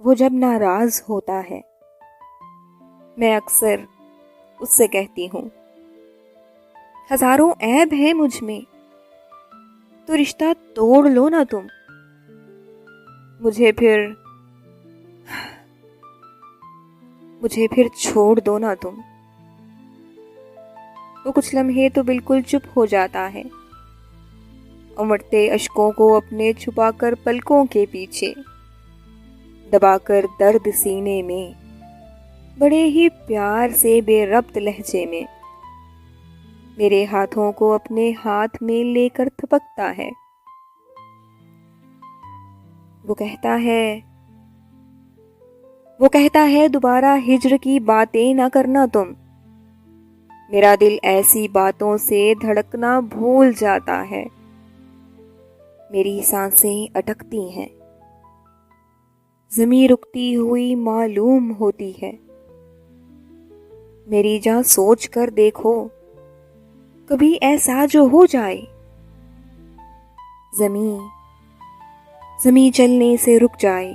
वो जब नाराज होता है। मैं अक्सर उससे कहती हूँ, हजारों ऐब है मुझ में, तो रिश्ता तोड़ लो ना तुम। मुझे फिर छोड़ दो ना तुम। वो कुछ लम्हे तो बिल्कुल चुप हो जाता है, उमड़ते अश्कों को अपने छुपाकर पलकों के पीछे, दबाकर दर्द सीने में, बड़े ही प्यार से बेरब्त लहजे में मेरे हाथों को अपने हाथ में लेकर थपकता है। वो कहता है दोबारा हिज्र की बातें ना करना तुम। मेरा दिल ऐसी बातों से धड़कना भूल जाता है। मेरी सांसें अटकती हैं, ज़मीं रुकती हुई मालूम होती है। मेरी जान सोच कर देखो, कभी ऐसा जो हो जाए, ज़मीं चलने से रुक जाए,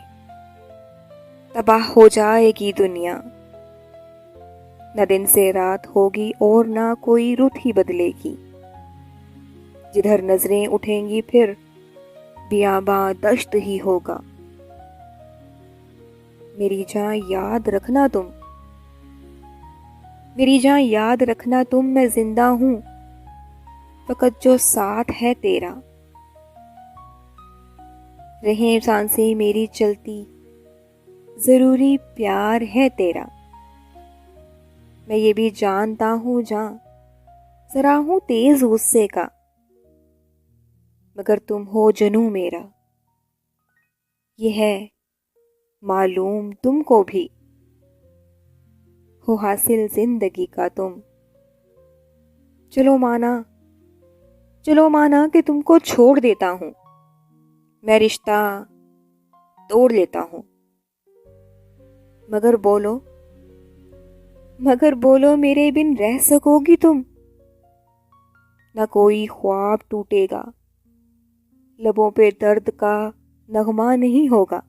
तबाह हो जाएगी दुनिया। न दिन से रात होगी और ना कोई रुत ही बदलेगी। जिधर नजरें उठेंगी फिर बियाबां दश्त ही होगा। मेरी जान याद रखना तुम, मेरी जान याद रखना तुम, मैं जिंदा हूं फकत जो साथ है तेरा। रहें सांसें मेरी चलती, जरूरी प्यार है तेरा। मैं ये भी जानता हूं जान, जरा हूं तेज गुस्से का, मगर तुम हो जनू मेरा। ये है मालूम तुमको भी, हो हासिल जिंदगी का तुम। चलो माना कि तुमको छोड़ देता हूं, मैं रिश्ता तोड़ लेता हूं। मगर बोलो मेरे बिन रह सकोगी तुम। न कोई ख्वाब टूटेगा, लबों पे दर्द का नगमा नहीं होगा।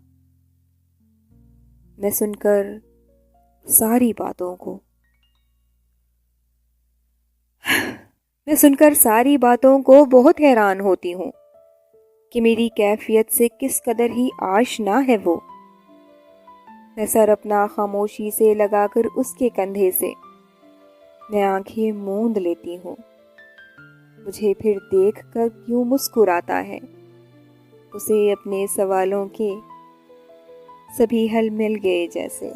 मैं सुनकर सारी बातों को बहुत हैरान होती हूँ कि मेरी कैफियत से किस कदर ही आशना है वो। मैं सर अपना खामोशी से लगाकर उसके कंधे से मैं आंखें मूंद लेती हूँ। मुझे फिर देखकर क्यों मुस्कुराता है, उसे अपने सवालों के सभी हल मिल गए जैसे।